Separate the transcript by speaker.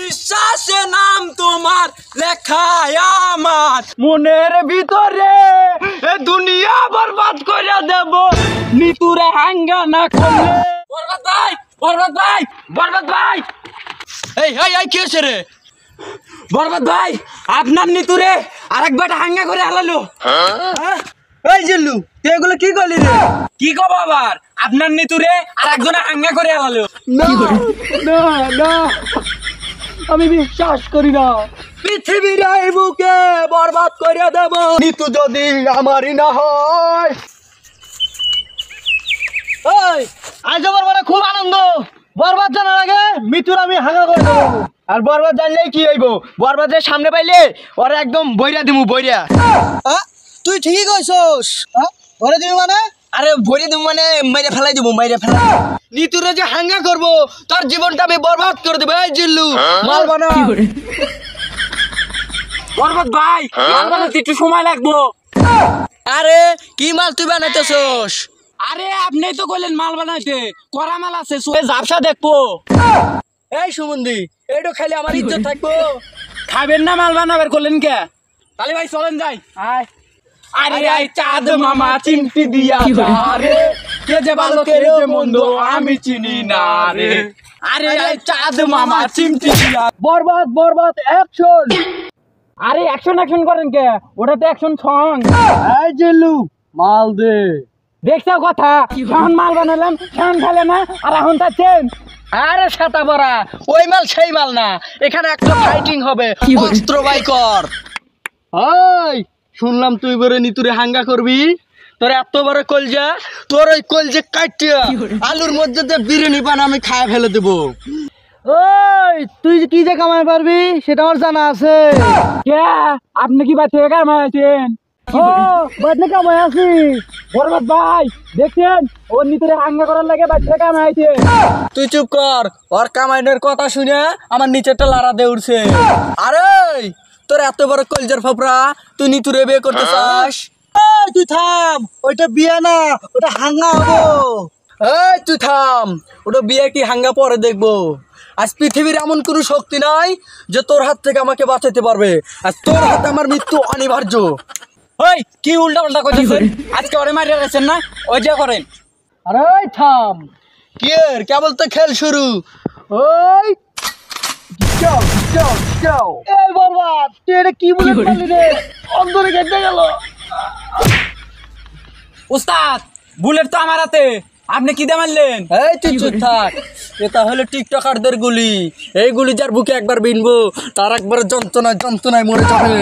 Speaker 1: বিশ্বাসে নাম তোমার লেখায় আমার মনের ভিতরে দুনিয়া বরবাদ করে দেব নিতুরে হাঙ্গা না করলে। বরবাদ ভাই, বরবাদ ভাই, বরবাদ ভাই, এই এই এই কি হয়েছে রে? বরবাদ ভাই, আপনার নিতুরে আরেকবার হাঙ্গা করে হালালো। এই জিল্লু, তুই এগুলো কি করলি রে? কি কব আবার? আপনার নিতুরে আরেকজনে হাঙ্গা করে হালালো। না না না, আমি বিশ্বাস করি না। পৃথিবীর এই বুকে বরবাদ করে দেব নিতু যদি আমারই না হয়। ওই আজ আমার মনে খুব আনন্দ। বরবাদ জানার আগে মিতুর আমি হাঙ্গা করে দেবো। আর বরবাদ জানলেই কি হইব? বরবাদের সামনে পাইলে ওরা একদম বইরা দিমু, বইরা। তুই ঠিকই কইছস। বইরা দিবি মানে? আরে বইরা দিমু মানে মাইরা ফেলাই দিমু, মাইরা ফেলাই। নিতুরে যে হাঙ্গা করব তার জীবনটা আমি বরবাদ করে দেব। এই জিল্লু, মাল বানা। বরবাদ ভাই, মাল বানাতে একটু সময় লাগবো। আরে কি মাল তুই বানাইতেছস? আরে আপনি তো কইলেন মাল বানাইতে, করা মাল আছে, ঝাপসা দেখবো। এই সুমন্দি, এইটা খাইলে আমার ইজ্জত থাকবো। খাবেন না মাল বানাবার করলেন কে? তাহলে ভাই চলেন যাই। আরে আই চাঁদ মামা চিমটি দিয়া রে, কে যে ভালো কে যে মন্দ আমি চিনি না রে। আরে আই চাঁদ মামা চিমটি দিয়া। বরবাদ বরবাদ অ্যাকশন। আরে অ্যাকশন অ্যাকশন করেন কে? ওটা তো অ্যাকশন সং। এই জিল্লু, মাল দে। দেখছো কথা, যখন মাল বানালাম তখন খেলে না, আর এখন তাচ্ছেন। আরে ছাতা বড়া, ওই মাল সেই মাল না, এখানে একটা ফাইটিং হবে, অস্ত্র বাই কর। ওই শুনলাম তুই বরে নিতুরে হাঙ্গা করবি, তোর এত বড় কলজা, তোর ওই কলজে কাটিয়া আলুর মধ্যে দিয়ে বিরিয়ানি বানা আমি খায় ফেলে দেবো। ওই তুই কি যে কামাই পারবি সেটা আমার জানা আছে। কে আপনি কি বাদ থেকে কামাইছেন? ও বাদ থেকে কামাই আছি। বরবাদ ভাই দেখছেন, ওর নিতুরে হাঙ্গা করার লাগে বাদ থেকে কামাইছে। তুই চুপ কর, ওর কামাইনের কথা শুনে আমার নিচেরটা লাড়া দিয়ে উঠছে। আরে তোর এত বড় কলজার ফাপড়া, তুই নিতুরে বিয়ে করতে চাস? তুই থাম, ওইটা বিয়ে না, ওটা হাঙ্গা হবো। এই তুই থাম, ওটা বিয়ে কি হাঙ্গা পরে দেখবো। আজ পৃথিবীর এমন কোনো শক্তি নাই যে তোর হাত থেকে আমাকে বাঁচাতে পারবে, আর তোর হাতে আমার মৃত্যু অনিবার্য। ওই কি উল্টা পাল্টা করতেছেন? আজকে ওরে মারিয়ে গেছেন না, ওই যে করেন। আরে থাম, কি এর কেবল তো খেল শুরু। ওই যাও যাও যাও। এই বরবাদ, তুই এটা কি বলে পারলি রে? অন্তরে কেটে গেল। উস্তাদ, বুলেট তো আমার হাতে, আপনি কি দিয়ে মারলেন? এই তুই চুপ থাক, এটা হলো টিকটকারদের গুলি। এই গুলি যার বুকে একবার বিনবো তার একবার যন্ত্রণায় যন্ত্রণায় মরে যাবে।